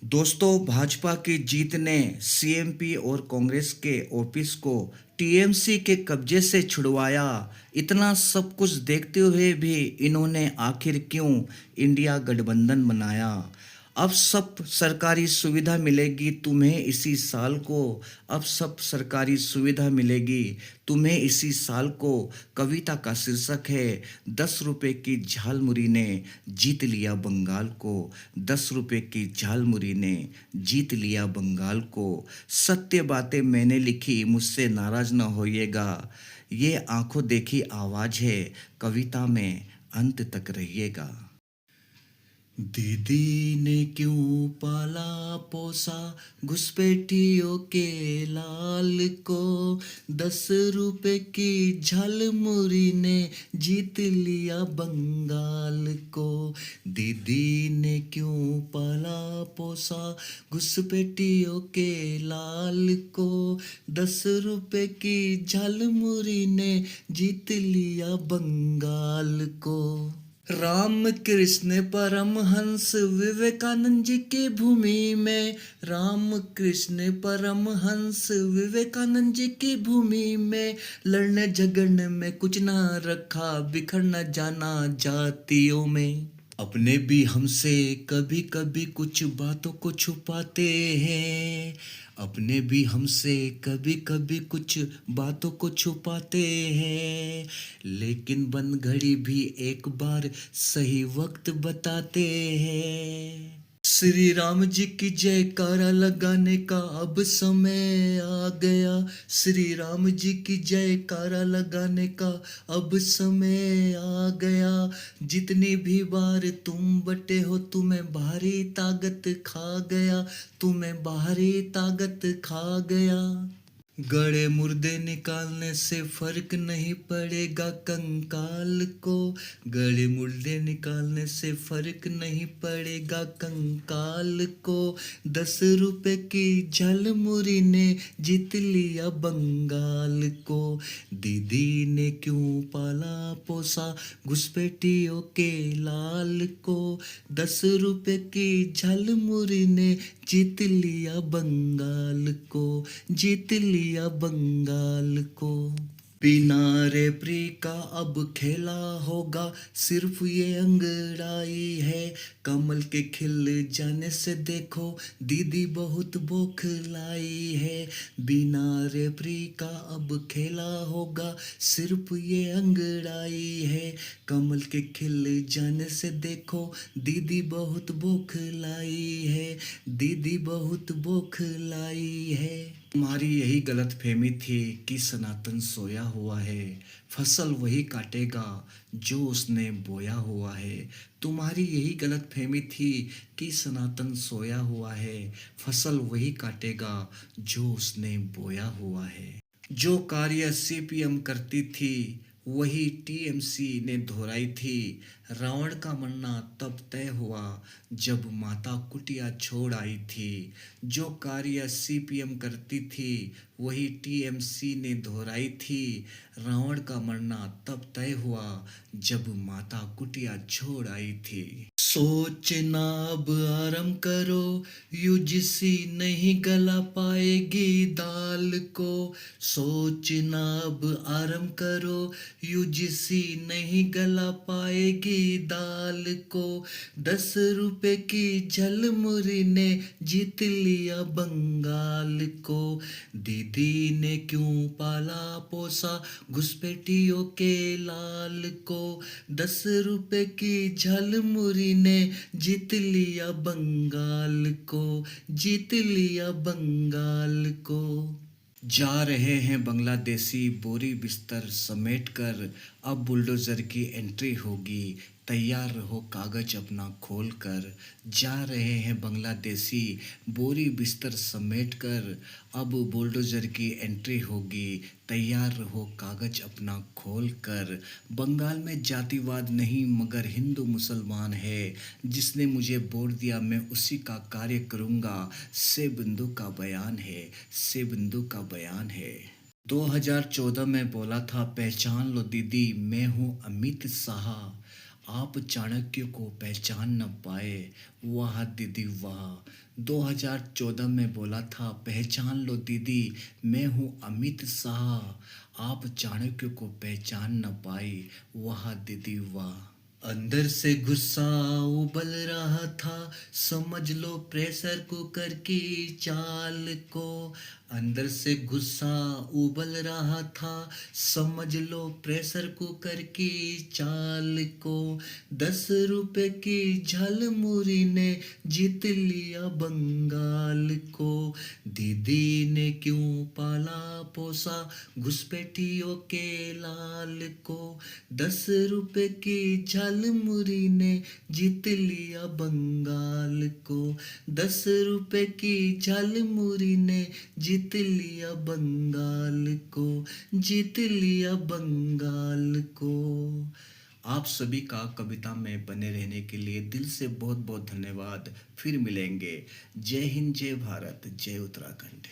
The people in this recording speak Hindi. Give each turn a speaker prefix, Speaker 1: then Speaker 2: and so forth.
Speaker 1: दोस्तों, भाजपा की जीत ने सीएमपी और कांग्रेस के ऑफिस को टीएमसी के कब्जे से छुड़वाया। इतना सब कुछ देखते हुए भी इन्होंने आखिर क्यों इंडिया गठबंधन बनाया? अब सब सरकारी सुविधा मिलेगी तुम्हें इसी साल को। अब सब सरकारी सुविधा मिलेगी तुम्हें इसी साल को। कविता का शीर्षक है 10 रुपए की झालमुरी ने जीत लिया बंगाल को। 10 रुपए की झालमुरी ने जीत लिया बंगाल को। सत्य बातें मैंने लिखी, मुझसे नाराज न होइएगा। ये आंखों देखी आवाज है, कविता में अंत तक रहिएगा। दीदी ने क्यों पाला पोसा घुसपैठियों के लाल को। 10 रुपए की झालमुरी ने जीत लिया बंगाल को। दीदी ने क्यों पाला पोसा घुसपैठियों के लाल को। 10 रुपए की झालमुरी ने जीत लिया बंगाल को। राम कृष्ण परमहंस विवेकानंद जी की भूमि में। राम कृष्ण परमहंस विवेकानंद जी की भूमि में। लड़ने झगड़ने में कुछ ना रखा, बिखर न जाना जातियों में। अपने भी हमसे कभी कभी कुछ बातों को छुपाते हैं। अपने भी हमसे कभी कभी कुछ बातों को छुपाते हैं। लेकिन बंद घड़ी भी एक बार सही वक्त बताते हैं। श्री राम जी की जयकारा लगाने का अब समय आ गया। श्री राम जी की जयकारा लगाने का अब समय आ गया। जितनी भी बार तुम बटे हो तुम्हें भारी ताकत खा गया। तुम्हें भारी ताकत खा गया। गड़े मुर्दे निकालने से फर्क नहीं पड़ेगा कंकाल को। गड़े मुर्दे निकालने से फर्क नहीं पड़ेगा कंकाल को। 10 रुपए की झालमुरी ने जीत लिया बंगाल को। दीदी ने क्यों पाला पोसा घुसपैठियों के लाल को। 10 रुपए की झालमुरी ने जीत लिया बंगाल को। जीत लिया बंगाल को। बिना रेफरी का अब खेला होगा, सिर्फ ये अंगड़ाई है। कमल के खिल जाने से देखो दीदी बहुत बौखलाई है। बिना रेफरी का अब खेला होगा, सिर्फ ये अंगड़ाई है। कमल के खिल जाने से देखो दीदी बहुत बौखलाई है। दीदी बहुत बौखलाई है। तुम्हारी यही गलतफहमी थी कि सनातन सोया हुआ है, फसल वही काटेगा जो उसने बोया हुआ है। तुम्हारी यही गलतफहमी थी कि सनातन सोया हुआ है, फसल वही काटेगा जो उसने बोया हुआ है। जो कार्य सीपीएम करती थी वही टीएमसी ने दोहराई थी। रावण का मरना तब तय हुआ जब माता कुटिया छोड़ आई थी। जो कार्य सीपीएम करती थी वही टीएमसी ने दोहराई थी। रावण का मरना तब तय हुआ जब माता कुटिया छोड़ आई थी। सोचना अब आराम करो, यूजीसी नहीं गला पाएगी दाल को। सोचना अब आराम करो, यूजीसी नहीं गला पाएगी दाल को। 10 रुपए की झलमुरी ने जीत लिया बंगाल को। दीदी ने क्यों पाला पोसा घुसपैठियों के लाल को। 10 रुपए की झलमुरी ने जीत लिया बंगाल को। जीत लिया बंगाल को। जा रहे हैं बांग्लादेशी बोरी बिस्तर समेट कर, अब बुलडोज़र की एंट्री होगी, तैयार रहो कागज अपना खोल कर। जा रहे हैं बांग्लादेशी बोरी बिस्तर समेट कर, अब बुलडोज़र की एंट्री होगी, तैयार रहो कागज अपना खोल कर। बंगाल में जातिवाद नहीं मगर हिंदू मुसलमान है, जिसने मुझे वोट दिया मैं उसी का कार्य करूँगा, से बिंदु का बयान है, से बिंदु का बयान है। 2014 में बोला था पहचान लो दीदी मैं हूँ अमित शाह। आप चाणक्य को पहचान न पाए, वाह दीदी वाह। 2014 में बोला था पहचान लो दीदी, मैं हूँ अमित शाह। आप चाणक्य को पहचान न पाए, वाह दीदी वाह। अंदर से गुस्सा उबल रहा था, समझ लो प्रेशर कुकर की चाल को। अंदर से गुस्सा उबल रहा था, समझ लो प्रेशर कुकर की चाल को। 10 रुपए की झालमुरी ने जीत लिया बंगाल को। दीदी ने क्यों पाला पोसा घुसपैठियों के लाल को। 10 रुपए की झालमुरी ने जीत लिया बंगाल को। 10 रुपए की झालमुरी ने जीत लिया बंगाल को, जीत लिया बंगाल को। आप सभी का कविता में बने रहने के लिए दिल से बहुत बहुत धन्यवाद। फिर मिलेंगे। जय हिंद, जय भारत, जय उत्तराखंड।